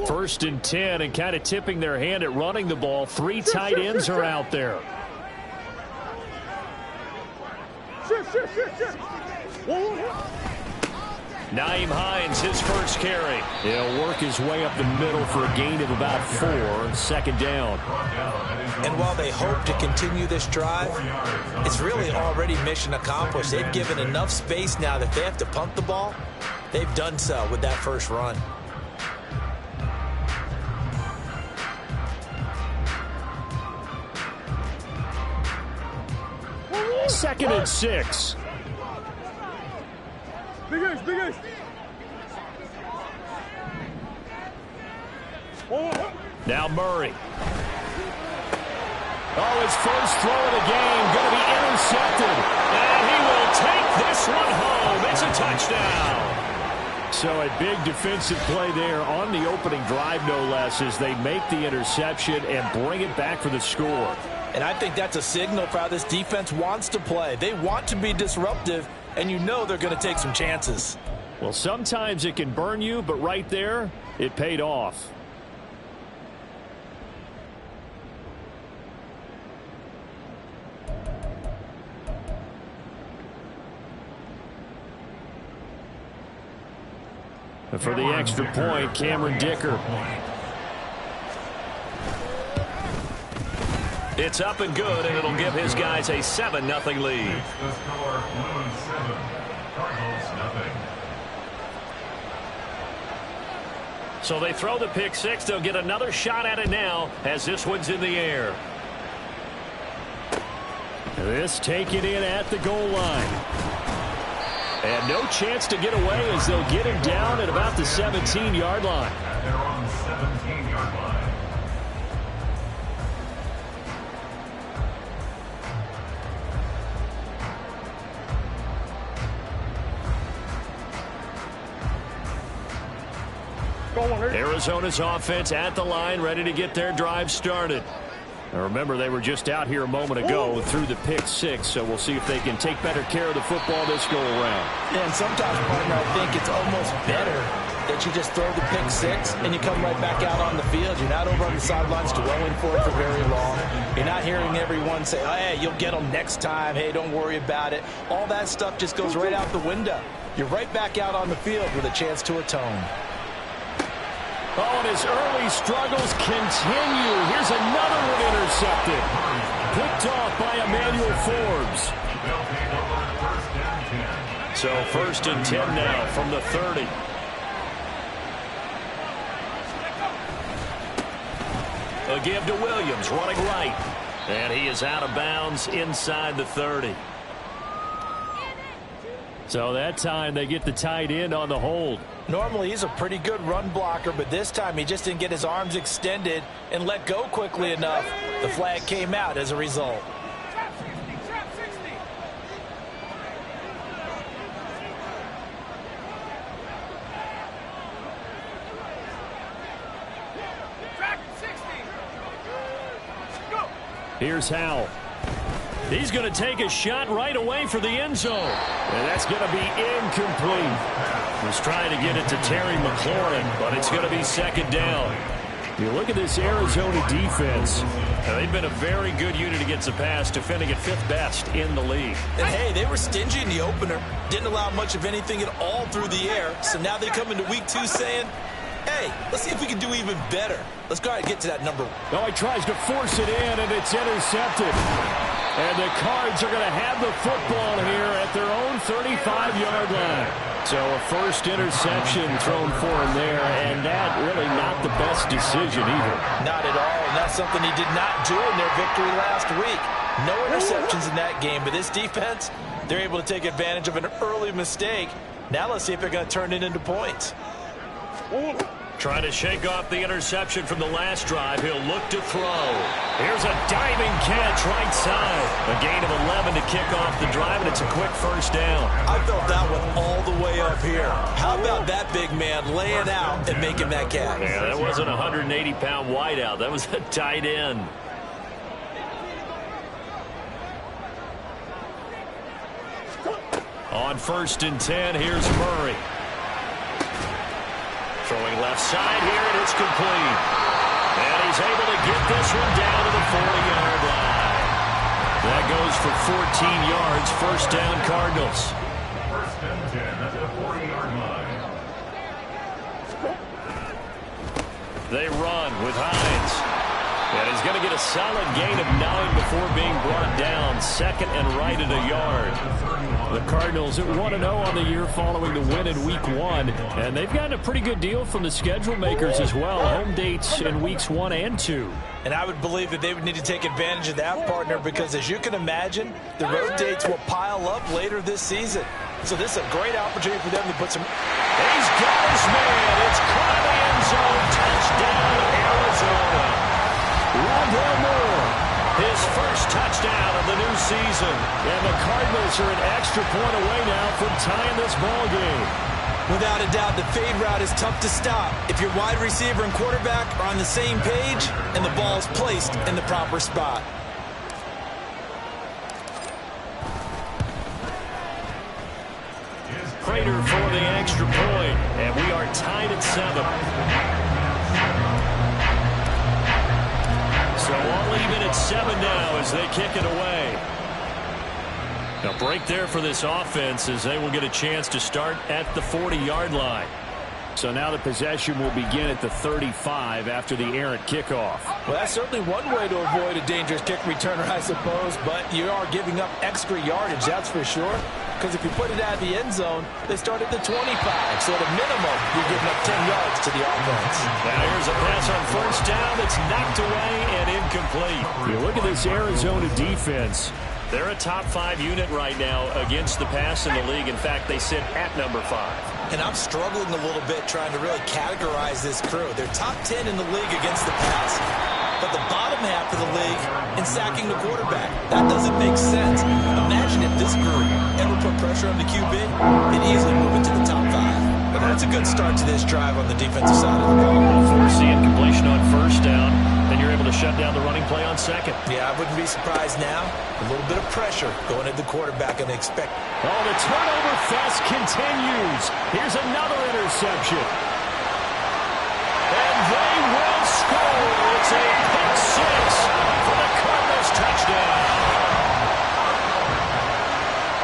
First and 10, and kind of tipping their hand at running the ball. 3 tight ends are out there. Nyheim Hines, his first carry. He'll work his way up the middle for a gain of about 4. Second down. And while they hope to continue this drive, it's really already mission accomplished. They've given enough space now that if they have to punt the ball, they've done so with that first run. Second and 6. Big ace. Now Murray. Oh, his first throw of the game going to be intercepted. And he will take this one home. It's a touchdown. So a big defensive play there on the opening drive, no less, as they make the interception and bring it back for the score. And I think that's a signal for how this defense wants to play. They want to be disruptive, and you know they're going to take some chances. Well, sometimes it can burn you, but right there, it paid off. And for the extra point, Cameron Dicker. It's up and good, and it'll give his guys a 7-0 lead. So they throw the pick six. They'll get another shot at it now as this one's in the air. This taken in at the goal line. And no chance to get away as they'll get him down at about the 17-yard line. They're on the 17-yard line. Arizona's offense at the line, ready to get their drive started. Now remember, they were just out here a moment ago through the pick six, so we'll see if they can take better care of the football this go around. And sometimes, partner, I think it's almost better that you just throw the pick six and you come right back out on the field. You're not over on the sidelines dwelling for it for very long. You're not hearing everyone say, oh, hey, you'll get them next time. Hey, don't worry about it. All that stuff just goes right out the window. You're right back out on the field with a chance to atone. Oh, and his early struggles continue. Here's another one intercepted. Picked off by Emmanuel Forbes. So first and 10 now from the 30. A give to Williams, running right. And he is out of bounds inside the 30. So that time they get the tight end on the hold. Normally he's a pretty good run blocker, but this time he just didn't get his arms extended and let go quickly enough. The flag came out as a result. Here's Howell. He's going to take a shot right away for the end zone. And that's going to be incomplete. He's trying to get it to Terry McLaurin, but it's going to be second down. You look at this Arizona defense. They've been a very good unit against the pass, defending at 5th best in the league. And, hey, they were stingy in the opener. Didn't allow much of anything at all through the air. So now they come into week 2 saying, hey, let's see if we can do even better. Let's go ahead and get to that number. Oh, he tries to force it in, and it's intercepted. And the Cards are going to have the football here at their own 35-yard line. So a first interception thrown for him there, and that really not the best decision either. Not at all, and that's something he did not do in their victory last week. No interceptions in that game, but this defense, they're able to take advantage of an early mistake. Now let's see if they're going to turn it into points. Trying to shake off the interception from the last drive. He'll look to throw. Here's a diving catch right side. A gain of 11 to kick off the drive, and it's a quick first down. I felt that one all the way up here. How about that big man laying out and making that catch? Yeah, that wasn't a 180-pound wideout. That was a tight end. On first and 10, here's Murray. Throwing left side here, and it's complete. And he's able to get this one down to the 40-yard line. That goes for 14 yards, first down Cardinals. First and 10 at the 40-yard line. They run with Hines. And he's going to get a solid gain of 9 before being brought down. Second and right at a yard. The Cardinals at 1-0 on the year following the win in Week 1. And they've gotten a pretty good deal from the schedule makers as well. Home dates in Weeks 1 and 2. And I would believe that they would need to take advantage of that, partner, because as you can imagine, the road dates will pile up later this season. So this is a great opportunity for them to put some... He's got his man. It's caught in the end zone. Touchdown, Arizona. Rondale Moore, his first touchdown of the new season. And the Cardinals are an extra point away now from tying this ball game. Without a doubt, the fade route is tough to stop if your wide receiver and quarterback are on the same page and the ball is placed in the proper spot. Prater for the extra point, and we are tied at 7. So all even at 7 now as they kick it away. A break there for this offense as they will get a chance to start at the 40-yard line. So now the possession will begin at the 35 after the errant kickoff. Well, that's certainly one way to avoid a dangerous kick returner, I suppose, but you are giving up extra yardage, that's for sure. Because if you put it out of the end zone, they start at the 25. So at a minimum, you're giving up 10 yards to the offense. Now here's a pass on first down that's knocked away and incomplete. You look at this Arizona defense. They're a top 5 unit right now against the pass in the league. In fact, they sit at number 5. And I'm struggling a little bit trying to really categorize this crew. They're top 10 in the league against the pass, but the bottom half of the league in sacking the quarterback. That doesn't make sense. Imagine if this group ever put pressure on the QB, it'd easily move into the top 5. But that's a good start to this drive on the defensive side of the ball. Force the incompletion on first down, then you're able to shut down the running play on second. Yeah, I wouldn't be surprised now. A little bit of pressure going at the quarterback and expect. Oh, the turnover fest continues. Here's another interception. And they will score. It's a pick 6 for the Cardinals touchdown.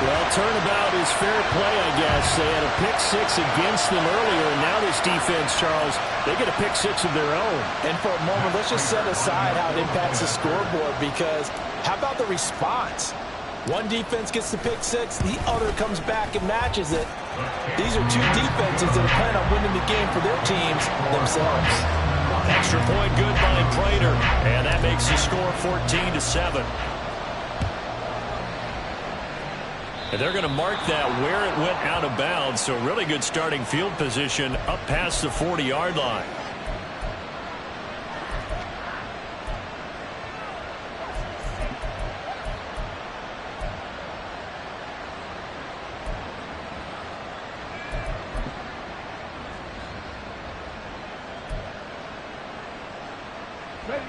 Well, turnabout is fair play, I guess. They had a pick 6 against them earlier, and now this defense, Charles, they get a pick 6 of their own. And for a moment, let's just set aside how it impacts the scoreboard, because how about the response? One defense gets the pick 6, the other comes back and matches it. These are two defenses that are planning on winning the game for their teams themselves. Extra point good by Prater, and that makes the score 14-7. And they're going to mark that where it went out of bounds, so really good starting field position up past the 40-yard line.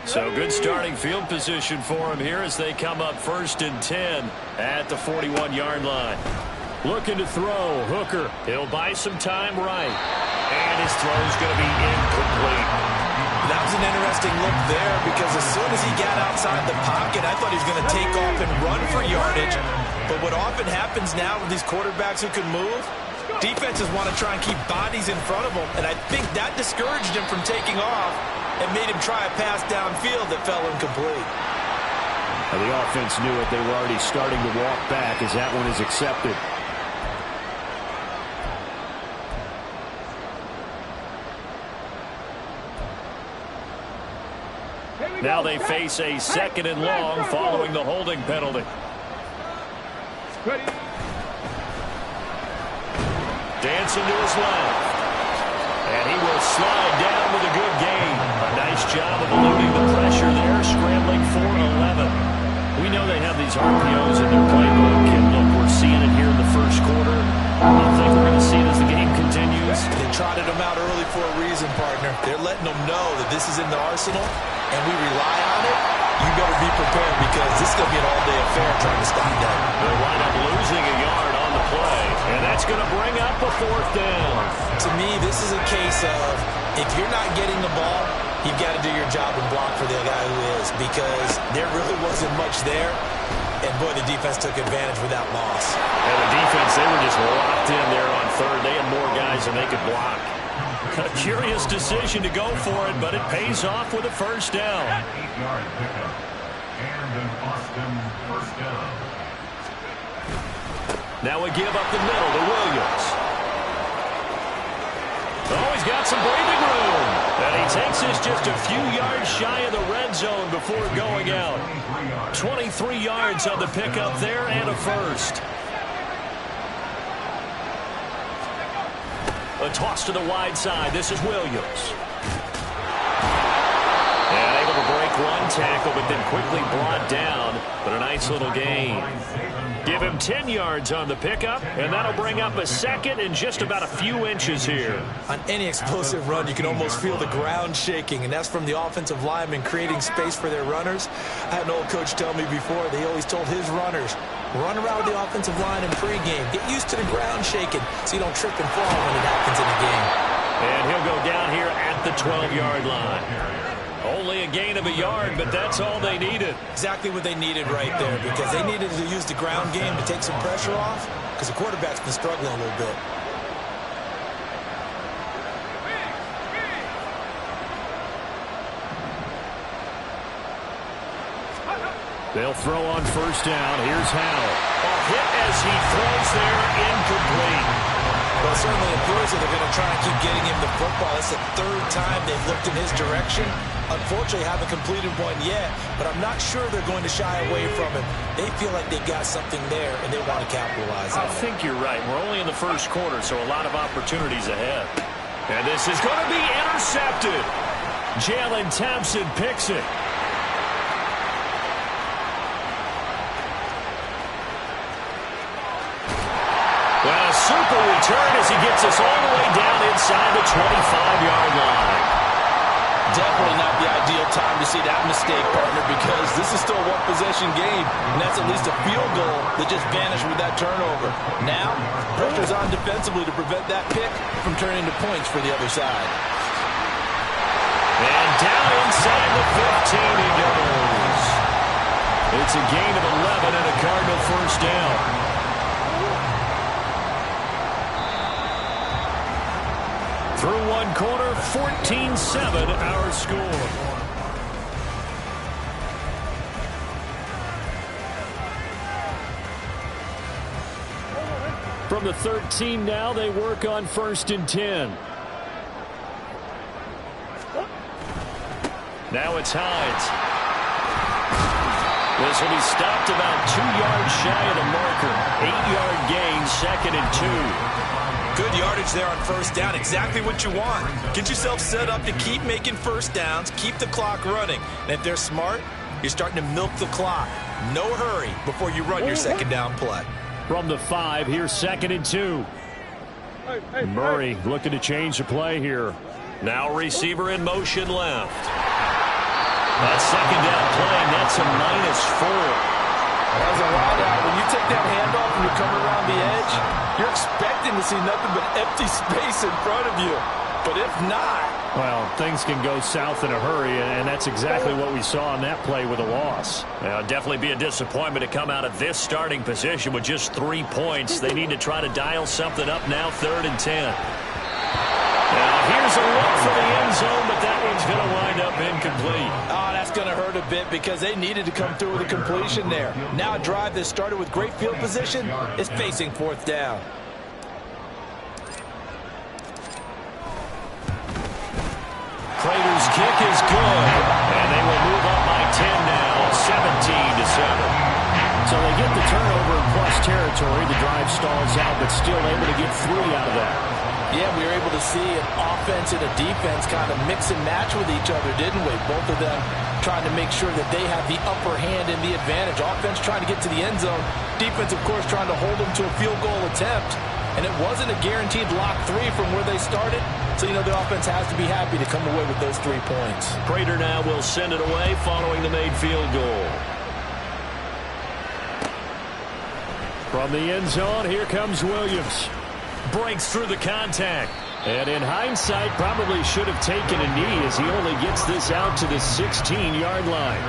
So good starting field position for him here as they come up first and 10 at the 41-yard line. Looking to throw, Hooker. He'll buy some time right. And his throw's going to be incomplete. That was an interesting look there, because as soon as he got outside the pocket, I thought he was going to take off and run for yardage. But what often happens now with these quarterbacks who can move, defenses want to try and keep bodies in front of them, and I think that discouraged him from taking off and made him try a pass downfield that fell incomplete. Well, the offense knew it. They were already starting to walk back as that one is accepted. Now they face a second and long following the holding penalty. Dancing to his left. And he will slide down with a good gain. A nice job of eluding the pressure there, scrambling for 11. We know they have these RPOs in their playbook, and look, we're seeing it here in the first quarter. You think we're going to see it as the game continues? They trotted them out early for a reason, partner. They're letting them know that this is in the arsenal, and we rely on it. You better be prepared, because this is going to be an all-day affair trying to stop that. They'll wind up losing a yard on the play, and that's That's going to bring up a 4th down. To me, this is a case of if you're not getting the ball, you've got to do your job and block for the guy who is, because there really wasn't much there. And, boy, the defense took advantage with that loss. And the defense, they were just locked in there on 3rd. They had more guys than they could block. A curious decision to go for it, but it pays off with a 1st down. 8-yard pickup. And an Austin 1st down. Now we give up the middle to Williams. Oh, he's got some breathing room. And he takes this just a few yards shy of the red zone before going out. 23 yards on the pickup there and a 1st. A toss to the wide side. This is Williams. And able to break one tackle, but then quickly brought down. But a nice little gain. Give him 10 yards on the pickup, and that'll bring up a 2nd and just about a few inches here. On any explosive run, you can almost feel the ground shaking, and that's from the offensive linemen creating space for their runners. I had an old coach tell me before, they always told his runners, run around with the offensive line in pregame. Get used to the ground shaking so you don't trip and fall when it happens in a game. And he'll go down here at the 12-yard line. Only a gain of a yard, but that's all they needed. Exactly what they needed right there, because they needed to use the ground game to take some pressure off, because the quarterback's been struggling a little bit. They'll throw on 1st down. Here's Howell. A hit as he throws there, incomplete. Well, it certainly appears that they're going to try and keep getting him the football. It's the 3rd time they've looked in his direction. Unfortunately, haven't completed one yet, but I'm not sure they're going to shy away from him. They feel like they've got something there, and they want to capitalize on it. I think you're right. We're only in the 1st quarter, so a lot of opportunities ahead. And this is going to be intercepted. Jalen Thompson picks it. Well, a super return as he gets us all the way down inside the 25-yard line. Definitely not the ideal time to see that mistake, partner, because this is still a one-possession game, and that's at least a field goal that just vanished with that turnover. Now, pressure's on defensively to prevent that pick from turning to points for the other side. And down inside the 15 he goes. It's a gain of 11 and a Cardinal 1st down. Through one quarter, 14-7 our score. From the 13 now, they work on 1st and 10. Now it's Hines. This will be stopped about 2 yards shy of the marker. 8-yard gain, 2nd and 2. Good yardage there on 1st down. Exactly what you want. Get yourself set up to keep making 1st downs, keep the clock running. And if they're smart, you're starting to milk the clock. No hurry before you run your 2nd down play. From the 5, here's 2nd and 2. Murray looking to change the play here. Now receiver in motion left. That 2nd down play, and that's a -4. As a wideout, when you take that handoff and you come around the edge, you're expecting to see nothing but empty space in front of you. But if not... Well, things can go south in a hurry, and that's exactly what we saw on that play with a loss. Definitely be a disappointment to come out of this starting position with just 3 points. They need to try to dial something up now, 3rd and 10. Now, here's a look for the end zone, but that one's going to wind up incomplete. Oh, that's going to hurt a bit because they needed to come through with a completion there. Now a drive that started with great field position is facing 4th down. Prater's kick is good, and they will move up by 10 now, 17-7. So they get the turnover in plus territory. The drive stalls out, but still able to get 3 out of that. Yeah, we were able to see an offense and a defense kind of mix and match with each other, didn't we? Both of them trying to make sure that they have the upper hand and the advantage. Offense trying to get to the end zone. Defense, of course, trying to hold them to a field goal attempt. And it wasn't a guaranteed lock 3 from where they started. So, you know, the offense has to be happy to come away with those 3 points. Prater now will send it away following the made field goal. From the end zone, here comes Williams. breaks through the contact. And in hindsight, probably should have taken a knee as he only gets this out to the 16-yard line.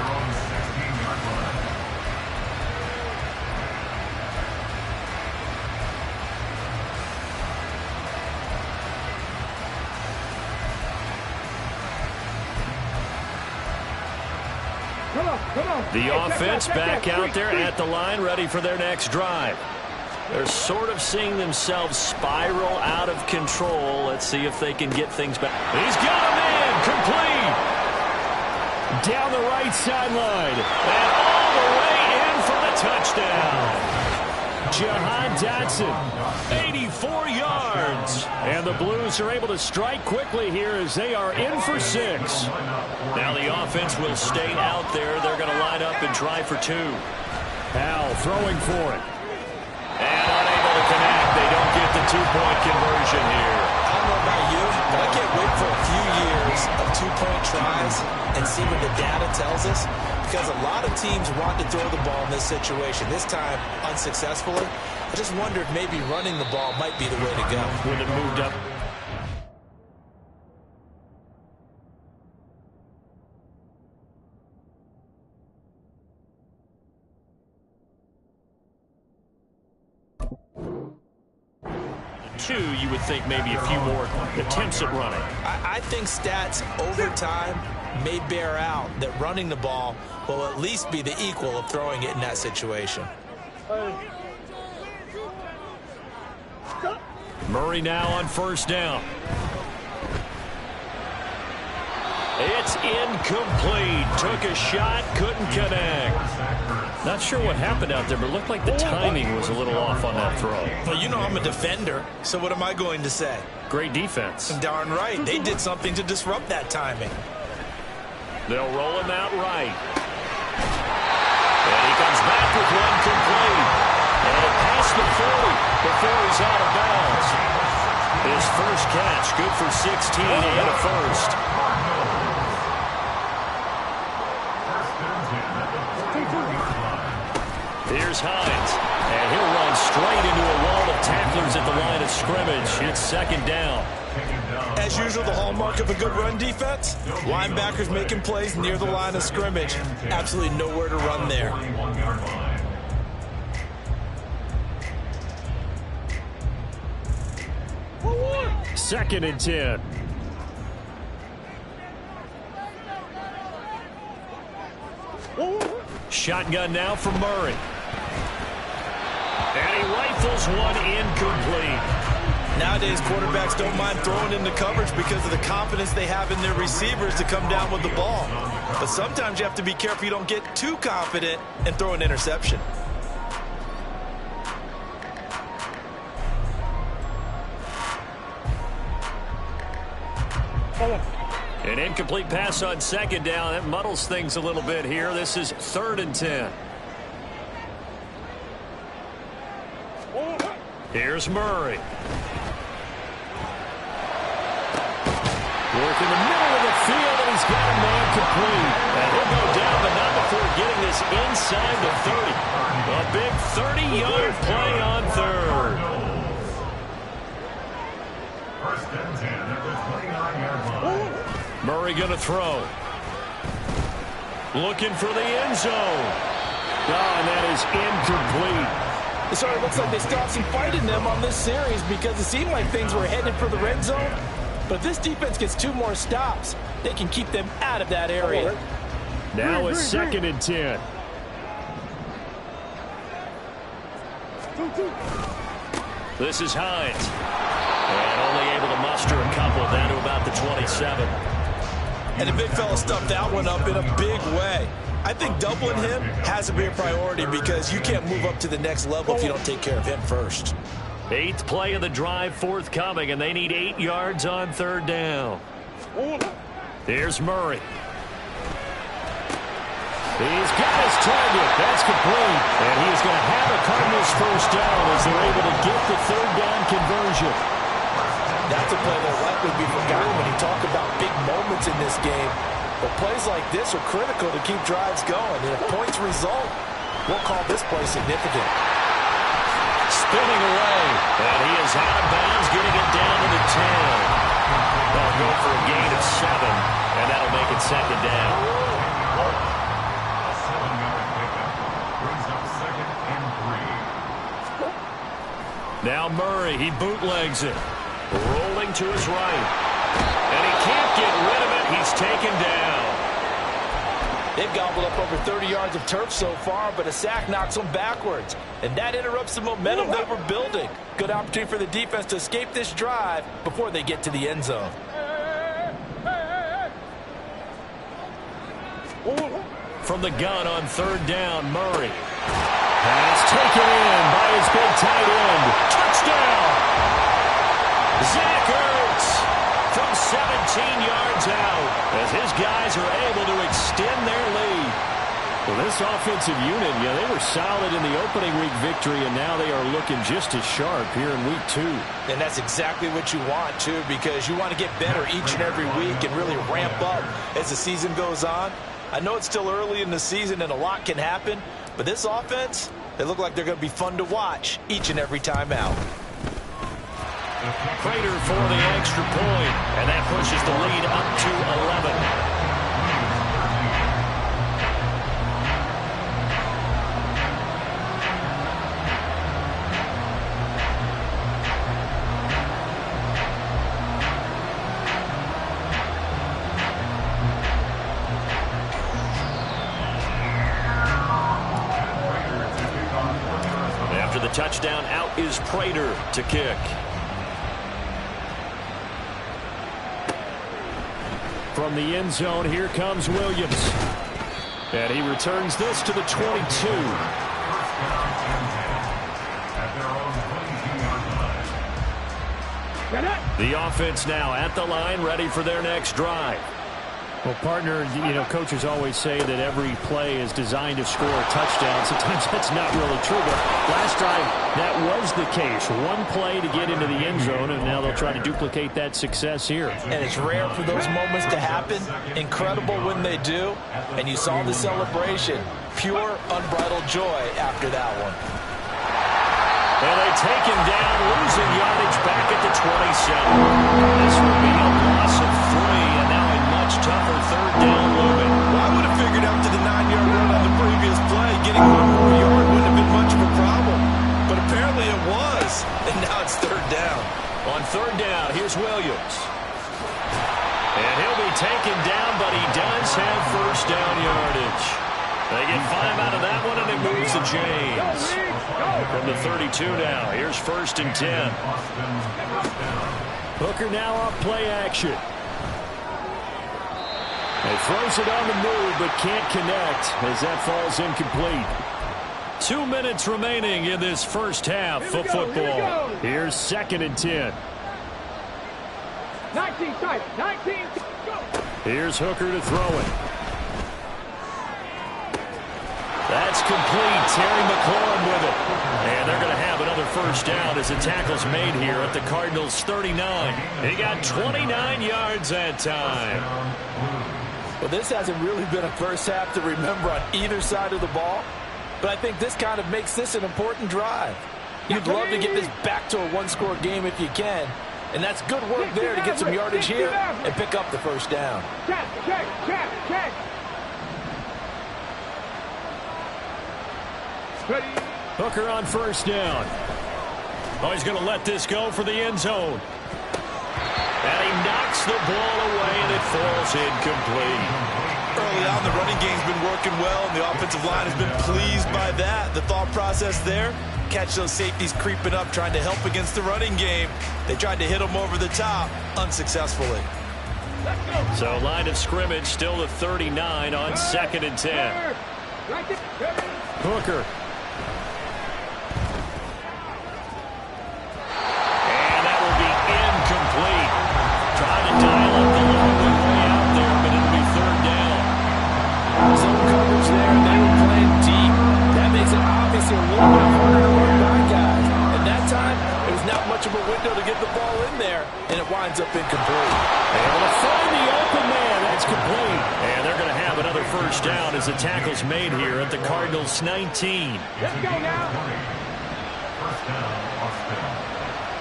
The offense back out there at the line, ready for their next drive. They're sort of seeing themselves spiral out of control. Let's see if they can get things back. He's got a man complete. Down the right sideline. And all the way in for the touchdown. Jahan Dotson, 84 yards. And the Blues are able to strike quickly here as they are in for 6. Now the offense will stay out there. They're going to line up and try for 2. Powell throwing for it. And unable to connect. They don't get the 2-point conversion here. I don't know about you, but I can't wait for a few years of 2-point tries and see what the data tells us. Because a lot of teams want to throw the ball in this situation. This time, unsuccessfully. I just wonder if maybe running the ball might be the way to go. When it moved up. You would think maybe a few more attempts at running. I think stats over time may bear out that running the ball will at least be the equal of throwing it in that situation. Murray now on first down. It's incomplete. Took a shot, couldn't connect. Not sure what happened out there, but it looked like the timing was a little off on that throw. Well, you know I'm a defender, so what am I going to say? Great defense. Darn right. They did something to disrupt that timing. They'll roll him out right. And he comes back with one complete. And it passed the 40 before he's out of bounds. His first catch, good for 16 and a first. Here's Hines, and he'll run straight into a wall of tacklers at the line of scrimmage. It's second down. As usual, the hallmark of a good run defense, linebackers making plays near the line of scrimmage. Absolutely nowhere to run there. Second and 10. Shotgun now for Murray. And he rifles one incomplete. Nowadays, quarterbacks don't mind throwing into coverage because of the confidence they have in their receivers to come down with the ball. But sometimes you have to be careful you don't get too confident and throw an interception. An incomplete pass on second down. That muddles things a little bit here. This is third and 10. Here's Murray. Work in the middle of the field, and he's got a man complete. And he'll go down, but not before getting this inside the 30. A big 30-yard play on third. First and 10 at the 29-yard line. Murray going to throw. Looking for the end zone. Oh, and that is incomplete. It sort of looks like they stopped some fight in them on this series because it seemed like things were headed for the red zone. But if this defense gets 2 more stops, they can keep them out of that area. Now it's second and 10. This is Hines. And only able to muster a couple down to about the 27. And the big fella stuffed that one up in a big way. I think doubling him has to be a priority because you can't move up to the next level if you don't take care of him first. 8th play of the drive forthcoming, and they need 8 yards on third down. Here's Murray. He's got his target. That's complete. And he is going to have a Cardinals first down as they're able to get the third down conversion. That's a play that likely be forgotten when you talk about big moments in this game. But plays like this are critical to keep drives going. And if points result, we'll call this play significant. spinning away. And he is out of bounds, getting it down to the 10. They'll go for a gain of 7, and that'll make it second down. A 7-yard pickup brings up 2nd and 3. Now Murray, he bootlegs it. Rolling to his right. And he can't get rid of it. He's taken down. They've gobbled up over 30 yards of turf so far, but a sack knocks them backwards. And that interrupts the momentum they were building. Good opportunity for the defense to escape this drive before they get to the end zone. From the gun on 3rd down, Murray. Pass taken in by his big tight end. Touchdown! Zach Ertz from 17 yards out as his guys are able to extend their lead. Well, this offensive unit, they were solid in the opening week victory, and now they are looking just as sharp here in week 2. And that's exactly what you want, too, because you want to get better each and every week and really ramp up as the season goes on. I know it's still early in the season and a lot can happen, but this offense, they look like they're going to be fun to watch each and every time out. Prater for the extra point, and that pushes the lead up to 11. After the touchdown, out is Prater to kick. From the end zone, here comes Williams. And he returns this to the 22. The offense now at the line, ready for their next drive. Well, partner, coaches always say that every play is designed to score a touchdown. Sometimes that's not really true, but last drive, that was the case. One play to get into the end zone, and now they'll try to duplicate that success here. And it's rare for those moments to happen. Incredible when they do. And you saw the celebration. Pure, unbridled joy after that one. And they take him down, losing yardage back at the 27. This will be a loss of 3, and now a much tougher 3rd down looming. Well, I would have figured after the 9-yard run on the previous play, getting 1 more yard wouldn't have been much of a problem. But apparently it was, and now it's 3rd down. On 3rd down, here's Williams. And he'll be taken down, but he does have 1st down yardage. They get 5 out of that one, and it moves to James. From the 32 now, here's 1st and 10. Hooker now off play action. He throws it on the move, but can't connect as that falls incomplete. 2 minutes remaining in this first half of football. Here's 2nd and 10. 19 tight, 19, go! Here's Hooker to throw it. That's complete. Terry McLaurin with it. And they're going to have another 1st down as the tackle's made here at the Cardinals' 39. He got 29 yards that time. Well, this hasn't really been a first half to remember on either side of the ball, but I think this kind of makes this an important drive. You'd love to get this back to a 1-score game if you can, and that's good work there to get some yardage here and pick up the 1st down. Check. Hooker on 1st down. Oh, he's going to let this go for the end zone. And he knocks the ball away, and it falls incomplete. Early on, the running game's been working well, and the offensive line has been pleased by that. The thought process there, catch those safeties creeping up, trying to help against the running game. They tried to hit them over the top, unsuccessfully. So line of scrimmage still the 39 on 2nd and 10. Hooker. And that will be incomplete. Trying to dial up the long way out there, but it'll be 3rd down. Zone coverage there, and they were playing deep. That makes it obviously a little bit harder to run by guys. And that time, there's not much of a window to get the ball in there, and it winds up incomplete. Able to find the open man. That's complete. And they're going to have another 1st down as the tackle's made here at the Cardinals' 19. Let's go now. First down, Austin.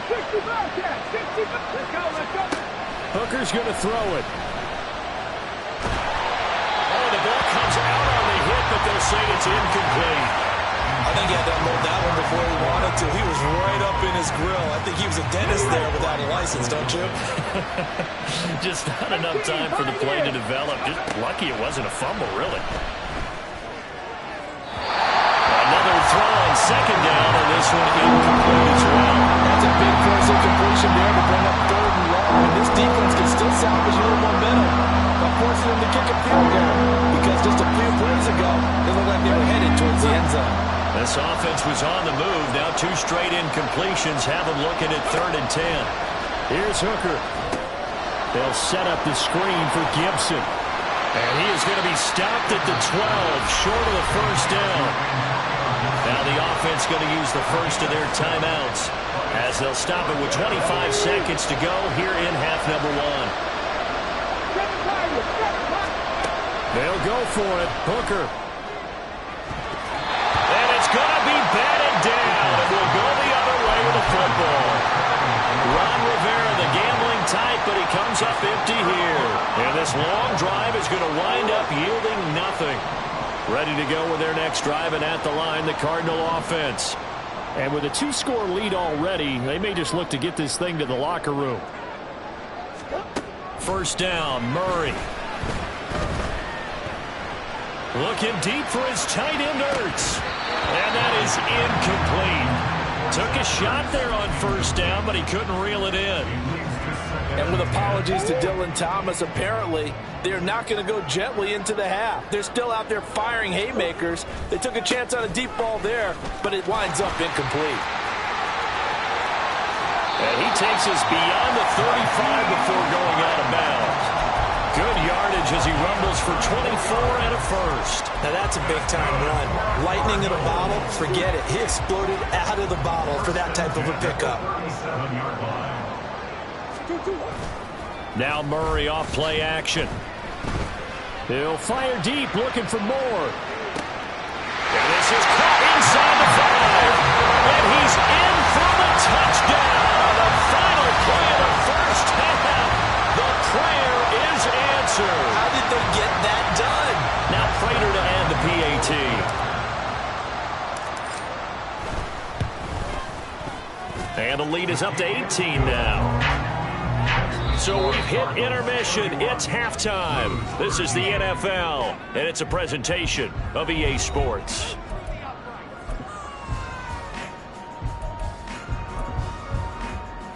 65, Chad. 65. Let's go, let's go. Hooker's going to throw it. Oh, the ball comes out on the hit, but they'll say it's incomplete. I think he had to unload that one before he wanted to. He was right up in his grill. I think he was a dentist there without a license, don't you? Just not enough time for the play to develop. Just lucky it wasn't a fumble, really. Another throw on second down, and this one incomplete as well. That's a big force of completion there to bring up third and long. And this defense can still salvage a little momentum by forcing them to kick a field goal. Because just a few plays ago, it looked like they were headed towards the end zone. This offense was on the move. Now 2 straight incompletions have them looking at 3rd and 10. Here's Hooker. They'll set up the screen for Gibson. And he is going to be stopped at the 12, short of the first down. Now the offense going to use the first of their timeouts as they'll stop it with 25 seconds to go here in half number 1. They'll go for it. Hooker. And it's going to be batted down. It will go the other way with the football. Ron Rivera, the gambling type, but he comes up empty here. And this long drive is going to wind up yielding nothing. Ready to go with their next drive, and at the line, the Cardinal offense. And with a 2-score lead already, they may just look to get this thing to the locker room. First down, Murray. Looking deep for his tight end, Ertz. And that is incomplete. Took a shot there on first down, but he couldn't reel it in. And with apologies to Dylan Thomas, apparently they're not going to go gently into the half. They're still out there firing haymakers. They took a chance on a deep ball there, but it winds up incomplete. And he takes us beyond the 35 before going out of bounds. Good yardage as he rumbles for 24 and a first. Now that's a big-time run. Lightning in a bottle, forget it. He exploded out of the bottle for that type of a pickup. Now Murray off play action. He'll fire deep, looking for more. And this is caught inside the 5. And he's in for the touchdown. The final play of the first half. The prayer is answered. How did they get that done? Now Prater to add the PAT. And the lead is up to 18 now. So we've hit intermission. It's halftime. This is the NFL, and it's a presentation of EA Sports.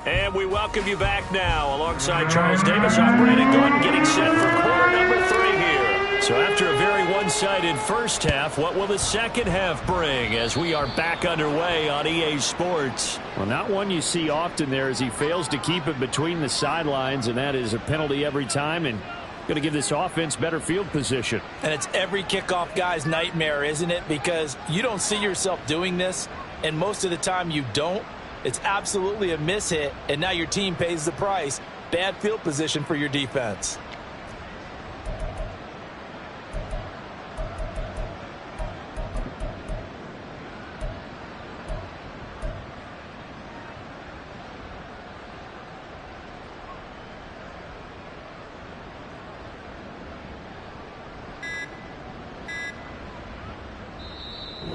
And we welcome you back now. Alongside Charles Davis, I'm Brandon Gordon, getting set for quarter number 3 here. So after a very one-sided first half, what will the second half bring as we are back underway on EA Sports? Well, not one you see often there as he fails to keep it between the sidelines, and that is a penalty every time and going to give this offense better field position. And it's every kickoff guy's nightmare, isn't it? Because you don't see yourself doing this, and most of the time you don't. It's absolutely a mishit, and now your team pays the price. Bad field position for your defense.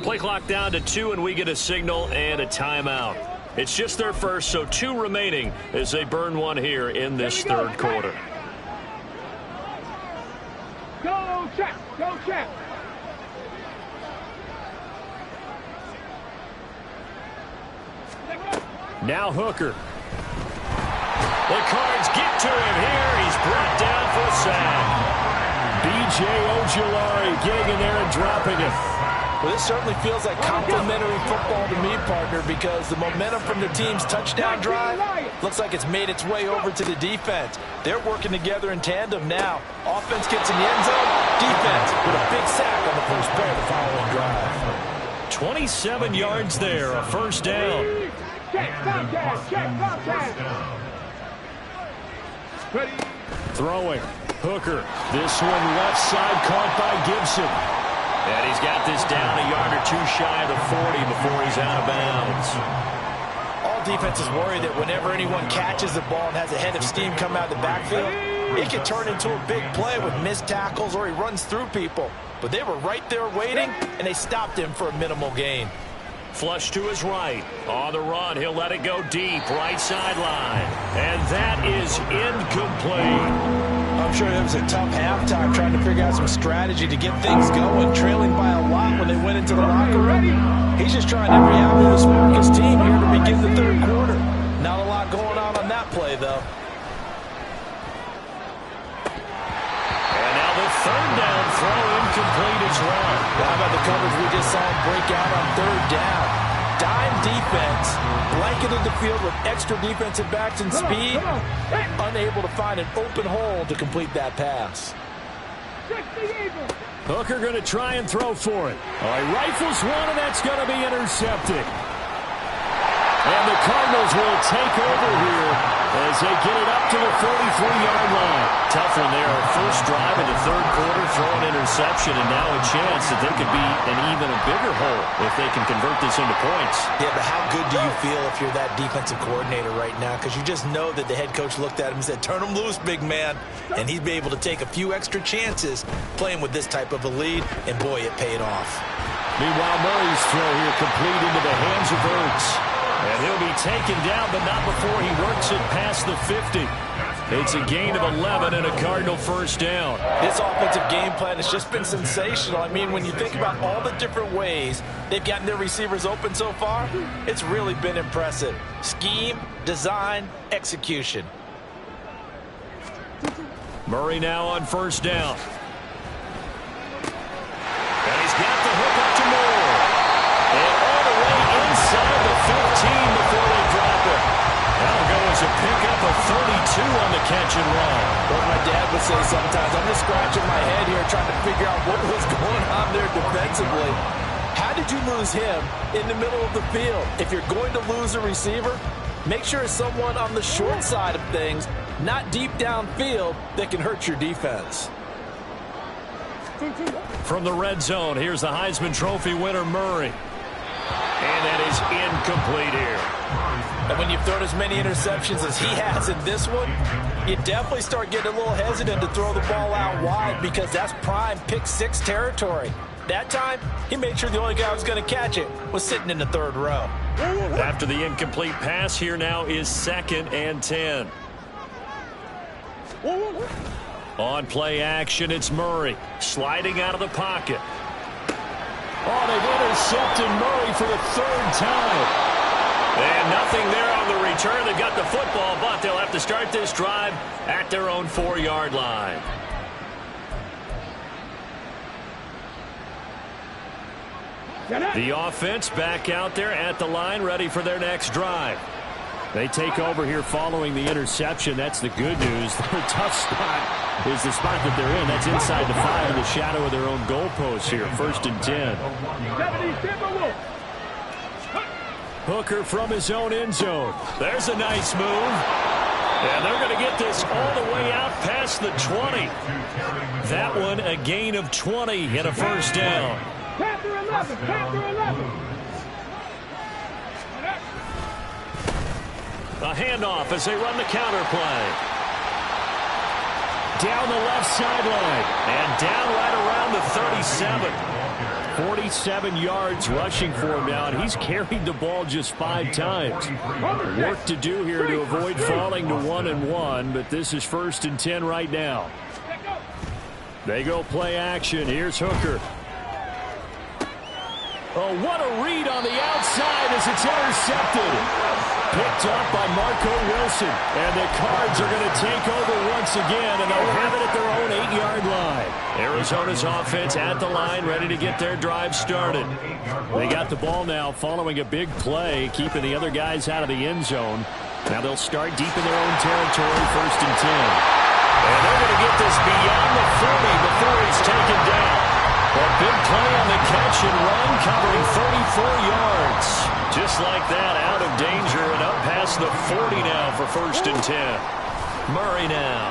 Play clock down to 2, and we get a signal and a timeout. It's just their first, so 2 remaining as they burn one here in this third quarter. Go check, go check. Now Hooker. The Cards get to him here. He's brought down for a sack. B.J. Ojulari getting in there and dropping it. Well, this certainly feels like complimentary football to me, partner, because the momentum from the team's touchdown drive looks like it's made its way over to the defense. They're working together in tandem now. Offense gets in the end zone. Defense with a big sack on the first play of the following drive. 27 yards there, a first down. Check, contact, check, contact. Ready. Throwing. Hooker. This one left side caught by Gibson. And he's got this down a yard or two shy of the 40 before he's out of bounds. All defenses worry that whenever anyone catches the ball and has a head of steam come out of the backfield, it can turn into a big play with missed tackles or he runs through people. But they were right there waiting, and they stopped him for a minimal gain. Flush to his right. On the run, he'll let it go deep, right sideline. And that is incomplete. I'm sure it was a tough halftime trying to figure out some strategy to get things going, trailing by a lot when they went into the locker room. He's just trying every avenue to spark his team here to begin the third quarter. Not a lot going on that play, though. And now the third down throw incomplete as well. How about the coverage we just saw him break out on third down? Dime defense, blanketed the field with extra defensive backs and speed, unable to find an open hole to complete that pass. Hooker going to try and throw for it. Oh, he rifles one, and that's going to be intercepted. And the Cardinals will take over here as they get it up to the 43-yard line. Tough one there. First drive in the third quarter, throw an interception, and now a chance that they could be an even a bigger hole if they can convert this into points. Yeah, but how good do you feel if you're that defensive coordinator right now? Because you just know that the head coach looked at him and said, turn him loose, big man. And he'd be able to take a few extra chances playing with this type of a lead, and boy, it paid off. Meanwhile, Murray's throw here complete into the hands of Ertz. And he'll be taken down, but not before he works it past the 50. It's a gain of 11 and a Cardinal first down. This offensive game plan has just been sensational. I mean, when you think about all the different ways they've gotten their receivers open so far, it's really been impressive. Scheme, design, execution. Murray now on first down. And he's got the hook up to Moore. And all the way inside the 15 before they drop it. That'll go as a pickup of 32 on the catch and run. What my dad would say sometimes, I'm just scratching my head here trying to figure out what was going on there defensively. How did you lose him in the middle of the field? If you're going to lose a receiver, make sure it's someone on the short side of things, not deep downfield, that can hurt your defense. From the red zone, here's the Heisman Trophy winner, Murray. And that is incomplete here. And when you've thrown as many interceptions as he has in this one, you definitely start getting a little hesitant to throw the ball out wide because that's prime pick six territory. That time, he made sure the only guy who was going to catch it was sitting in the third row. After the incomplete pass, here now is 2nd and 10. On play action, it's Murray sliding out of the pocket. Oh, they've intercepted Murray for the third time. And nothing there on the return. They've got the football, but they'll have to start this drive at their own 4-yard line. The offense back out there at the line, ready for their next drive. They take over here following the interception. That's the good news. Their tough spot is the spot that they're in. That's inside the 5 in the shadow of their own goalpost here. 1st and 10. Hooker from his own end zone. There's a nice move. And they're going to get this all the way out past the 20. That one a gain of 20 and a first down. Panther 11, Panther 11. A handoff as they run the counter play. Down the left sideline. And down right around the 37. 47 yards rushing for him now, and he's carried the ball just 5 times. Work to do here to avoid falling to 1-1, but this is 1st and 10 right now. They go play action. Here's Hooker. Oh, what a read on the outside as it's intercepted. Picked up by Marco Wilson. And the Cards are going to take over once again, and they'll have it at their own 8-yard line. Arizona's offense at the line, ready to get their drive started. They got the ball now following a big play, keeping the other guys out of the end zone. Now they'll start deep in their own territory, 1st and 10. And they're going to get this beyond the 40 before he's taken down. A big play on the catch and run, covering 34 yards. Just like that, out of danger and up past the 40 now for 1st and 10. Murray now.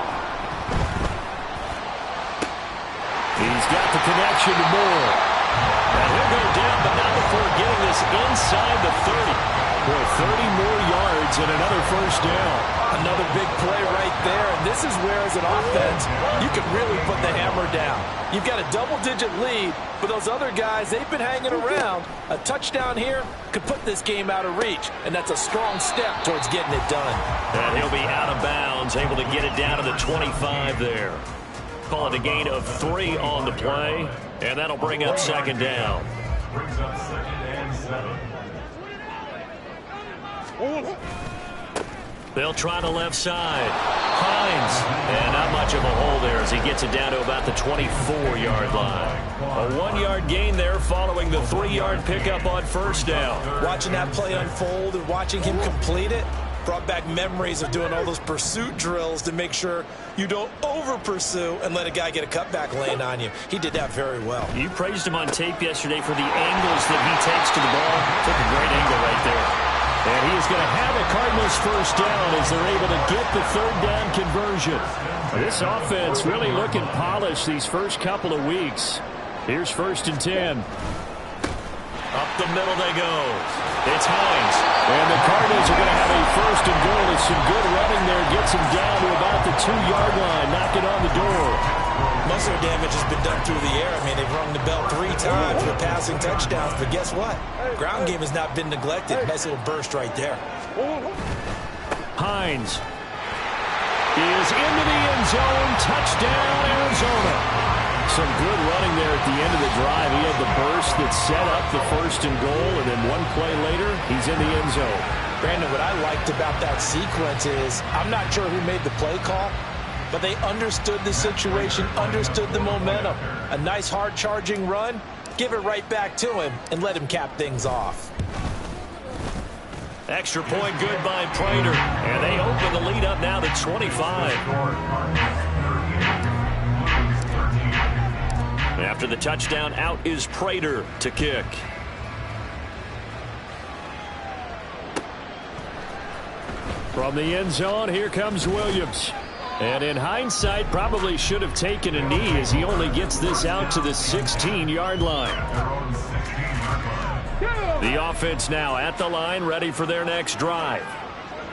He's got the connection to Moore. inside the 30. Boy, 30 more yards and another first down. Another big play right there, and this is where, as an offense, you can really put the hammer down. You've got a double-digit lead, but those other guys, they've been hanging around. A touchdown here could put this game out of reach, and that's a strong step towards getting it done. And he'll be out of bounds, able to get it down to the 25 there. Call it a gain of 3 on the play, and that'll bring up second down. Brings up 2nd and 7. They'll try the left side. Hines. And not much of a hole there as he gets it down to about the 24-yard line. A 1-yard gain there following the 3-yard pickup on first down. Watching that play unfold and watching him complete it brought back memories of doing all those pursuit drills to make sure you don't over-pursue and let a guy get a cutback lane on you. He did that very well. You praised him on tape yesterday for the angles that he takes to the ball. Took a great angle right there. And he is going to have a Cardinals first down as they're able to get the 3rd down conversion. This offense really looking polished these first couple of weeks. Here's 1st and 10. Up the middle they go. It's Hines. And the Cardinals are going to have a 1st and goal. It's some good running there. Gets him down to about the 2-yard line. Knocking on the door. Most of their damage has been done through the air. I mean, they've rung the bell 3 times with passing touchdowns. But guess what? Ground game has not been neglected. Nice little burst right there. Hines is into the end zone. Touchdown, Arizona. Some good running there at the end of the drive. He had the burst that set up the 1st and goal, and then one play later, he's in the end zone. Brandon, what I liked about that sequence is I'm not sure who made the play call, but they understood the situation, understood the momentum. A nice hard-charging run, give it right back to him, and let him cap things off. Extra point good by Prater, and they open the lead up now to 25. After the touchdown, out is Prater to kick. From the end zone, here comes Williams. And in hindsight, probably should have taken a knee as he only gets this out to the 16-yard line. The offense now at the line, ready for their next drive.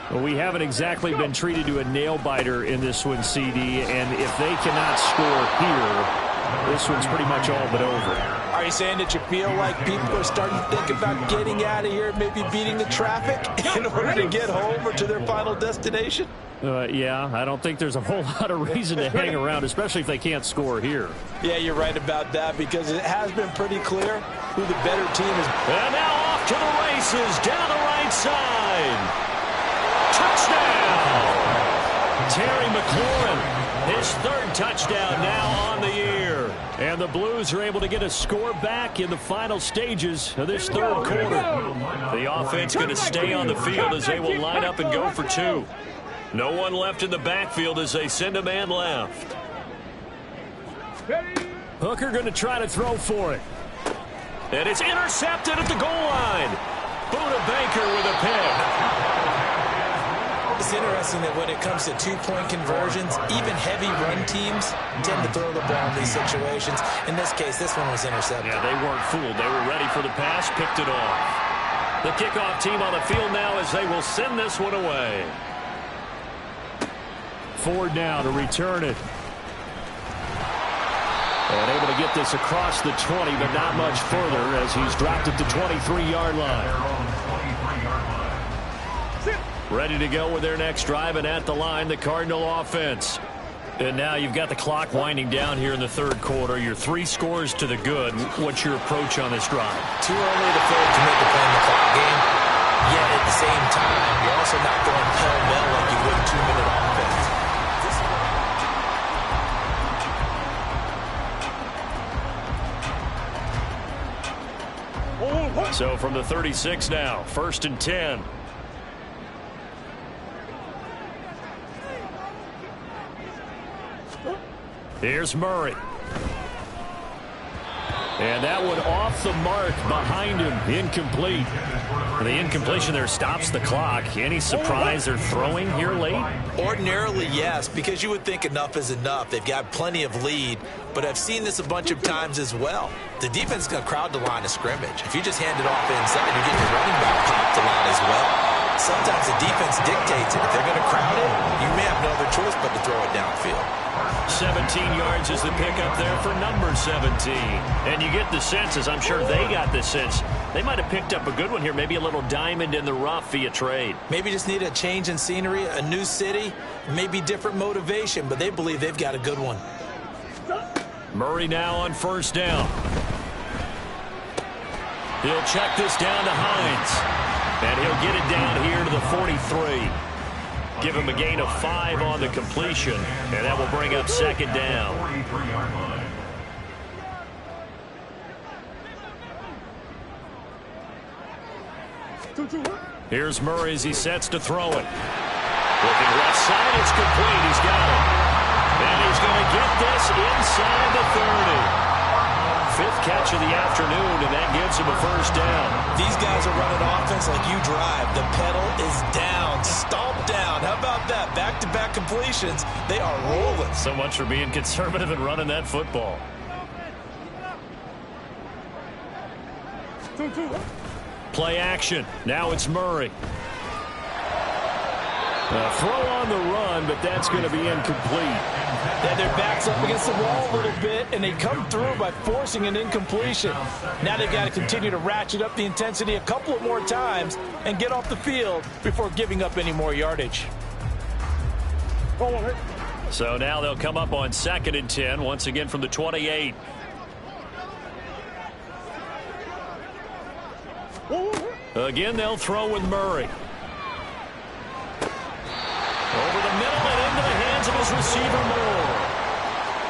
Well, we haven't exactly been treated to a nail-biter in this one, CD, and if they cannot score here, this one's pretty much all but over. Are you saying that you feel like people are starting to think about getting out of here, maybe beating the traffic in order to get home or to their final destination? Yeah, I don't think there's a whole lot of reason to hang around, especially if they can't score here. Yeah, you're right about that because it has been pretty clear who the better team is. And now off to the races, down the right side. Touchdown! Terry McLaurin, his 3rd touchdown now on the year. And the Blues are able to get a score back in the final stages of this 3rd quarter. The offense going to stay on the field as they will line up and go for 2. No one left in the backfield as they send a man left. Hooker going to try to throw for it. And it's intercepted at the goal line. Buda Baker with a pick. It's interesting that when it comes to 2-point conversions, even heavy run teams tend to throw the ball in these situations. In this case, this one was intercepted. Yeah, they weren't fooled. They were ready for the pass, picked it off. The kickoff team on the field now as they will send this one away. Ford now to return it. And able to get this across the 20, but not much further as he's dropped it to 23-yard line. Ready to go with their next drive, and at the line, the Cardinal offense. And now you've got the clock winding down here in the 3rd quarter. Your 3 scores to the good. What's your approach on this drive? Too early to fail to make the play in the clock game. Yet at the same time, you're also not going pell-mell like you would a 2-minute offense. So from the 36 now, 1st and 10. Here's Murray. And that one off the mark behind him. Incomplete. The incompletion there stops the clock. Any surprise they're throwing here late? Ordinarily, yes, because you would think enough is enough. They've got plenty of lead, but I've seen this a bunch of times as well. The defense is going to crowd the line of scrimmage. If you just hand it off inside, you're getting your running back popped a lot as well. Sometimes the defense dictates it. If they're going to crowd it, you may have no other choice but to throw it downfield. 17 yards is the pickup there for number 17. And you get the sense, as I'm sure they got the sense, they might have picked up a good one here, maybe a little diamond in the rough via trade. Maybe just need a change in scenery, a new city, maybe different motivation, but they believe they've got a good one. Murray now on first down. He'll check this down to Hines. And he'll get it down here to the 43. Give him a gain of 5 on the completion, and that will bring up second down. Here's Murray as he sets to throw it. Looking left side, it's complete. He's got it. And he's going to get this inside the 30. 5th catch of the afternoon, and that gives him a first down. These guys are running offense like you drive. The pedal is down, stomp down. How about that? Back-to-back completions. They are rolling. So much for being conservative and running that football. Play action. Now it's Murray. Throw on the run, but that's going to be incomplete. Yeah, their back's up against the wall a little bit, and they come through by forcing an incompletion. Now they've got to continue to ratchet up the intensity a couple of more times and get off the field before giving up any more yardage. So now they'll come up on 2nd and 10, once again from the 28. Again, they'll throw with Murray. Over the middle and into the hands of his receiver, Moore.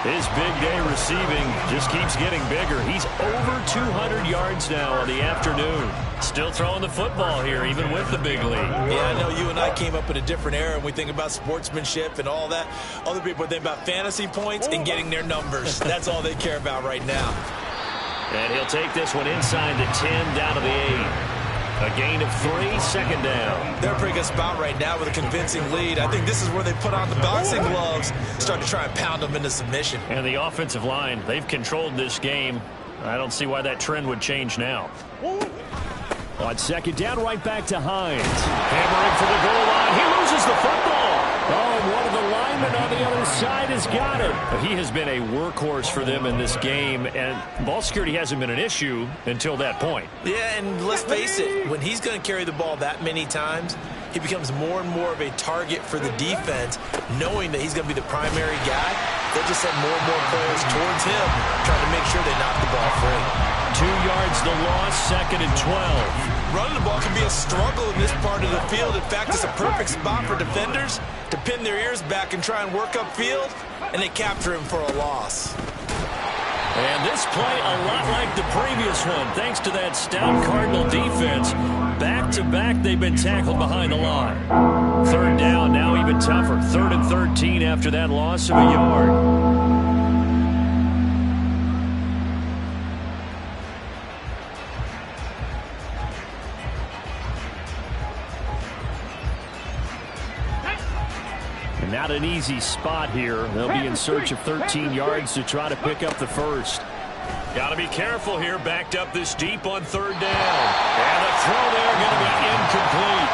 His big day receiving just keeps getting bigger. He's over 200 yards now on the afternoon. Still throwing the football here, even with the big lead. Yeah, I know you and I came up in a different era, and we think about sportsmanship and all that. Other people think about fantasy points and getting their numbers. That's all they care about right now. And he'll take this one inside the 10, down to the 8. A gain of 3, second down. They're in a pretty good spot right now with a convincing lead. I think this is where they put on the boxing gloves, start to try and pound them into submission. And the offensive line, they've controlled this game. I don't see why that trend would change now. On 2nd down, right back to Hines. Hammering for the goal line. He loses the football. Oh, and one of the linemen on the other side has got it. He has been a workhorse for them in this game, and ball security hasn't been an issue until that point. Yeah, and let's face it, when he's going to carry the ball that many times, he becomes more and more of a target for the defense, knowing that he's going to be the primary guy. They'll just send more and more players towards him, trying to make sure they knock the ball free. 2 yards the loss, 2nd and 12. Running the ball can be a struggle in this part of the field. In fact, it's a perfect spot for defenders to pin their ears back and try and work upfield, and they capture him for a loss. And this play a lot like the previous one, thanks to that stout Cardinal defense. Back-to-back, they've been tackled behind the line. 3rd down, now even tougher. 3rd and 13 after that loss of a yard. Not an easy spot here. They'll be in search of 13 yards to try to pick up the first. Got to be careful here, backed up this deep on 3rd down. And the throw there going to be incomplete.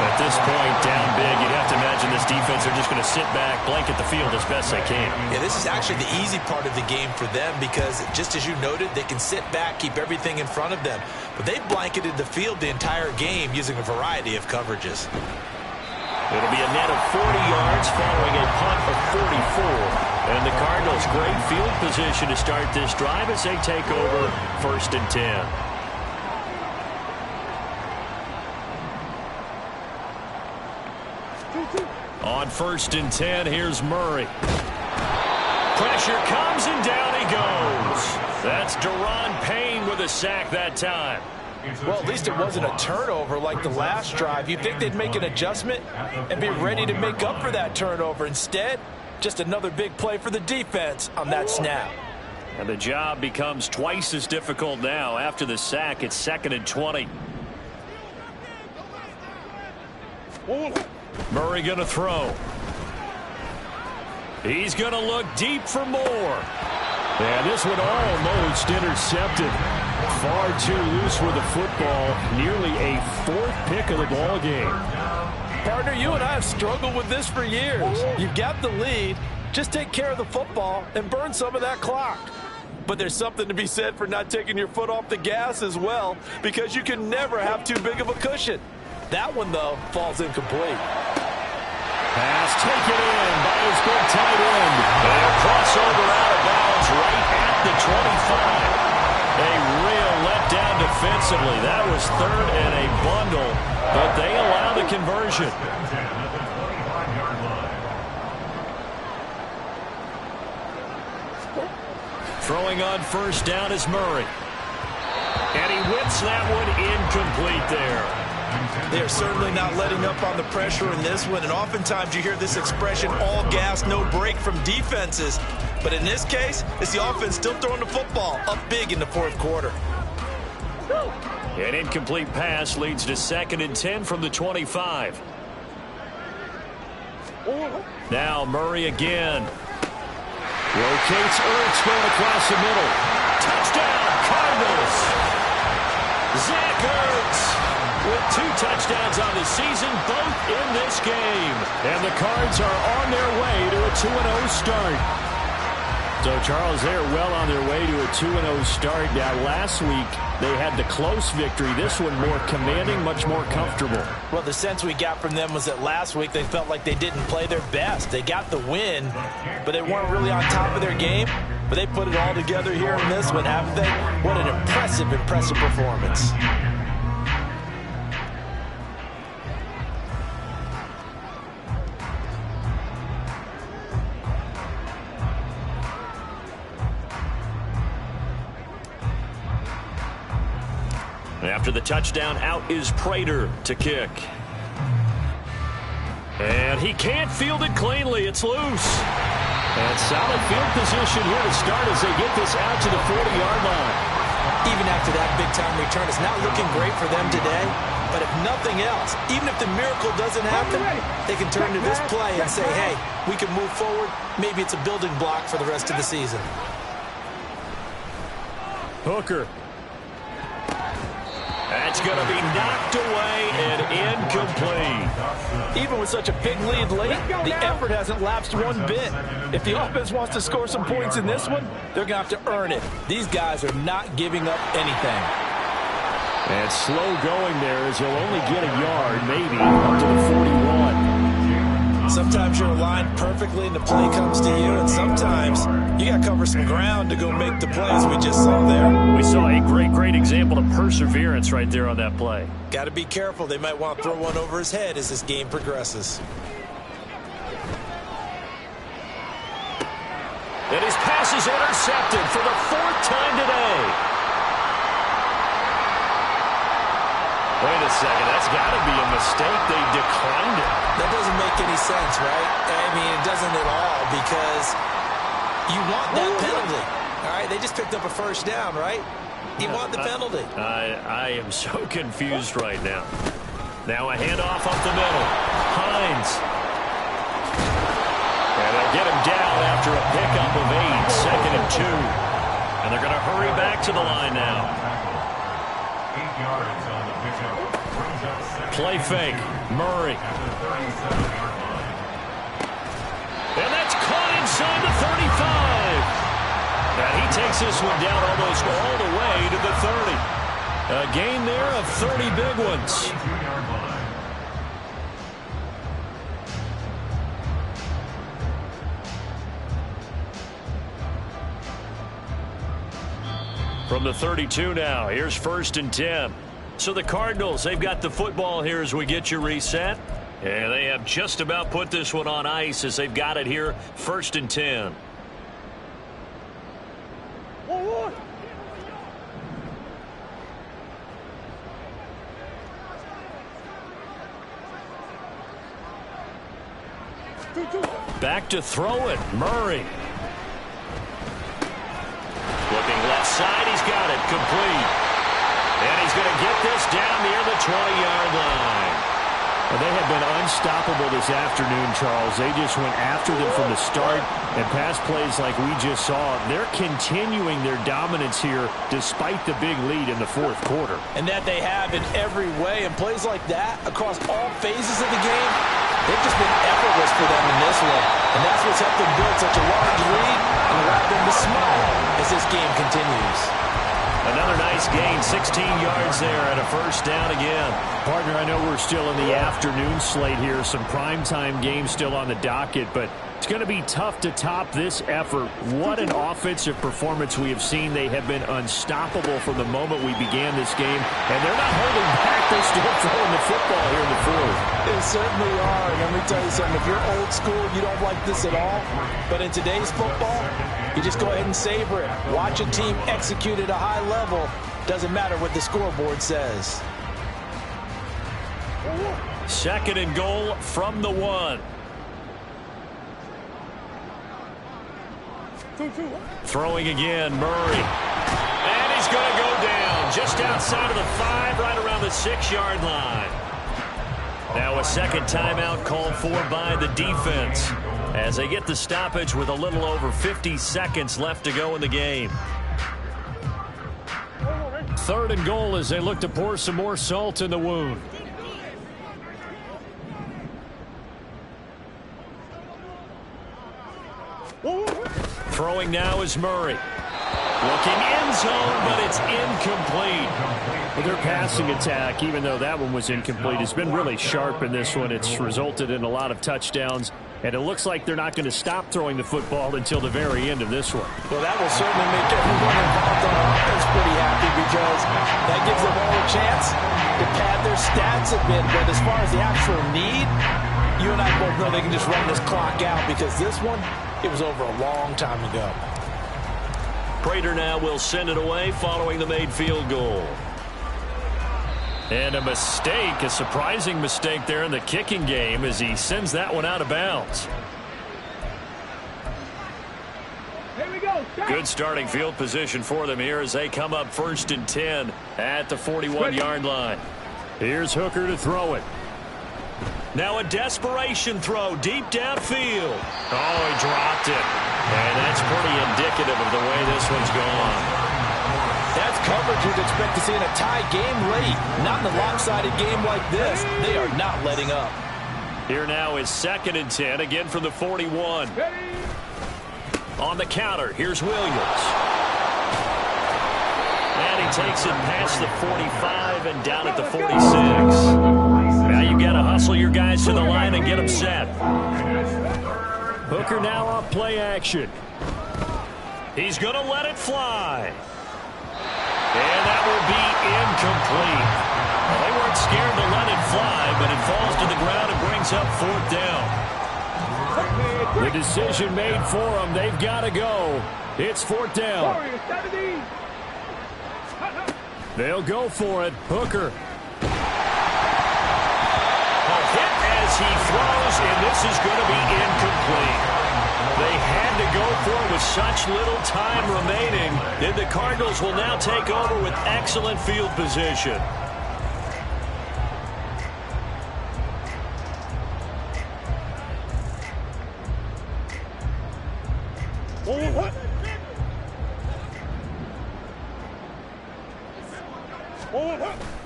At this point, down big, you'd have to imagine this defense are just going to sit back, blanket the field as best they can. Yeah, this is actually the easy part of the game for them because, just as you noted, they can sit back, keep everything in front of them. But they blanketed the field the entire game using a variety of coverages. It'll be a net of 40 yards following a punt of 44. And the Cardinals, great field position to start this drive as they take over 1st and 10. On 1st and 10, here's Murray. Pressure comes and down he goes. That's Daron Payne with a sack that time. Well, at least it wasn't a turnover like the last drive. You'd think they'd make an adjustment and be ready to make up for that turnover. Instead, just another big play for the defense on that snap. And the job becomes twice as difficult now. After the sack, it's 2nd and 20. Murray going to throw. He's going to look deep for more. And this one almost intercepted. Far too loose with the football. Nearly a 4th pick of the ball game. Partner, you and I have struggled with this for years. You've got the lead. Just take care of the football and burn some of that clock. But there's something to be said for not taking your foot off the gas as well, because you can never have too big of a cushion. That one, though, falls incomplete. Pass taken in by his big tight end. And a crossover out of bounds right at the 25. A real letdown defensively. That was 3rd and a bundle, but they allow the conversion. Throwing on 1st down is Murray. And he whips that one incomplete there. They're certainly not letting up on the pressure in this one, and oftentimes you hear this expression, all gas, no break from defenses. But in this case, it's the offense still throwing the football up big in the 4th quarter. An incomplete pass leads to 2nd and 10 from the 25. Now Murray again. Rotates Ertz going across the middle. Touchdown, Cardinals. Zach Ertz with 2 touchdowns on the season, both in this game. And the Cards are on their way to a 2-0 start. So, Charles, they are well on their way to a 2-0 start. Now, last week, they had the close victory. This one more commanding, much more comfortable. Well, the sense we got from them was that last week they felt like they didn't play their best. They got the win, but they weren't really on top of their game. But they put it all together here in this one, haven't they? What an impressive, impressive performance. After the touchdown, out is Prater to kick. And he can't field it cleanly. It's loose. And solid field position here to start as they get this out to the 40-yard line. Even after that big-time return, it's not looking great for them today. But if nothing else, even if the miracle doesn't happen, they can turn to this play and say, hey, we can move forward. Maybe it's a building block for the rest of the season. Hooker. That's going to be knocked away and incomplete. Even with such a big lead late, the effort hasn't lapsed one bit. If the offense wants to score some points in this one, they're going to have to earn it. These guys are not giving up anything. And slow going there as he'll only get a yard, maybe, up to the 41. Sometimes you're aligned perfectly and the play comes to you, and sometimes you got to cover some ground to go make the plays we just saw there. We saw a great example of perseverance right there on that play. Got to be careful. They might want to throw one over his head as this game progresses. And his pass is intercepted for the 4th time today. Wait a second, that's got to be a mistake. They declined it. That doesn't make any sense, right? I mean, it doesn't at all, because you want that penalty. All right, they just picked up a 1st down, right? You want the penalty. I am so confused right now. Now a handoff up the middle. Hines. And they'll get him down after a pickup of 8, 2nd and 2. And they're going to hurry back to the line now. 8 yards on the pickup. Play fake. Murray. And that's caught inside the 35. And he takes this one down almost all the way to the 30. A gain there of 30 big ones. From the 32 now, here's 1st and 10. So the Cardinals, they've got the football here as we get you reset. And they have just about put this one on ice as they've got it here, 1st and 10. Back to throw it, Murray. complete. And he's going to get this down near the 20-yard line. Well, they have been unstoppable this afternoon, Charles. They just went after them from the start, and pass plays like we just saw. They're continuing their dominance here despite the big lead in the fourth quarter. And that they have in every way. And plays like that across all phases of the game, they've just been effortless for them in this one. And that's what's helped them build such a large lead and allowed them to smile as this game continues. Another nice gain, 16 yards there and a first down again. Partner, I know we're still in the afternoon slate here. Some primetime games still on the docket, but it's going to be tough to top this effort. What an offensive performance we have seen. They have been unstoppable from the moment we began this game, and they're not holding back. They're still throwing the football here in the fourth. They certainly are. And let me tell you something. If you're old school, you don't like this at all. But in today's football, you just go ahead and savor it. Watch a team execute at a high level. Doesn't matter what the scoreboard says. Second and goal from the 1. Throwing again, Murray. And he's going to go down just outside of the 5, right around the 6-yard line. Now a second timeout called for by the defense as they get the stoppage with a little over 50 seconds left to go in the game. Third and goal as they look to pour some more salt in the wound. Throwing now is Murray. Looking end zone, but it's incomplete. Well, their passing attack, even though that one was incomplete, has been really sharp in this one. It's resulted in a lot of touchdowns, and it looks like they're not going to stop throwing the football until the very end of this one. Well, that will certainly make everyone involved on offense pretty happy because that gives them all a chance to pad their stats a bit. But as far as the actual need, you and I both know they can just run this clock out because this one, it was over a long time ago. Prater now will send it away following the made field goal. And a mistake, a surprising mistake there in the kicking game as he sends that one out of bounds. Here we go. Good starting field position for them here as they come up 1st and 10 at the 41-yard line. Here's Hooker to throw it. Now a desperation throw deep downfield. Oh, he dropped it. And that's pretty indicative of the way this one's gone. That's coverage you'd expect to see in a tie game late. Not in a lopsided game like this. They are not letting up. Here now is 2nd and 10, again from the 41. On the counter, here's Williams. And he takes it past the 45 and down at the 46. Now you've got to hustle your guys to the line and get them set. Hooker now on play action. He's going to let it fly. And that will be incomplete. Well, they weren't scared to let it fly, but it falls to the ground and brings up 4th down. The decision made for them. They've got to go. It's 4th down. They'll go for it. Hooker. Hit as he throws, and this is going to be incomplete. They had to go for it with such little time remaining, and the Cardinals will now take over with excellent field position.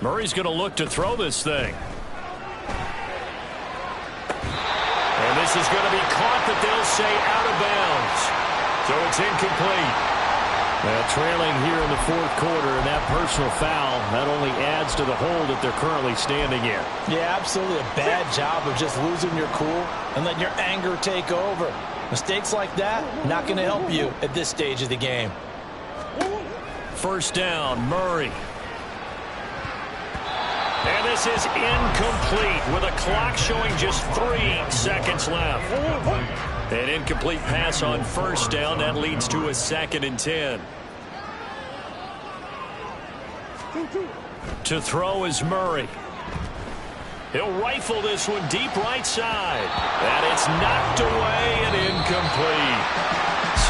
Murray's going to look to throw this thing. And this is going to be caught, but they'll say out of bounds. So it's incomplete. Trailing here in the 4th quarter, and that personal foul, that only adds to the hole that they're currently standing in. Yeah, absolutely a bad job of just losing your cool and letting your anger take over. Mistakes like that, not going to help you at this stage of the game. 1st down, Murray. And this is incomplete with a clock showing just 3 seconds left. An incomplete pass on 1st down. That leads to a 2nd and 10. To throw is Murray. He'll rifle this one deep right side. And it's knocked away and incomplete.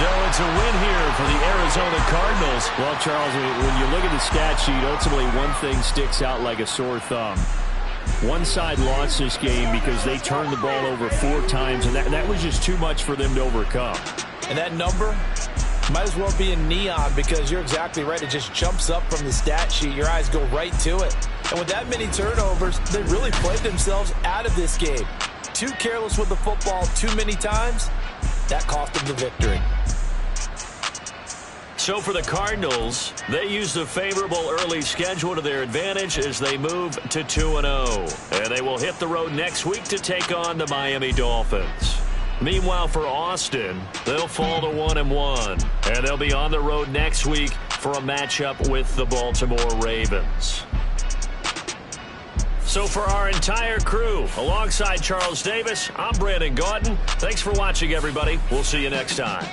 So it's a win here for the Arizona Cardinals. Well, Charles, when you look at the stat sheet, ultimately one thing sticks out like a sore thumb. One side lost this game because they turned the ball over 4 times, and that was just too much for them to overcome. And that number might as well be in neon, because you're exactly right. It just jumps up from the stat sheet. Your eyes go right to it. And with that many turnovers, they really played themselves out of this game. Too careless with the football too many times. That cost them the victory. So for the Cardinals, they use the favorable early schedule to their advantage as they move to 2-0. And they will hit the road next week to take on the Miami Dolphins. Meanwhile, for Austin, they'll fall to 1-1. And they'll be on the road next week for a matchup with the Baltimore Ravens. So for our entire crew, alongside Charles Davis, I'm Brandon Gaudin. Thanks for watching, everybody. We'll see you next time.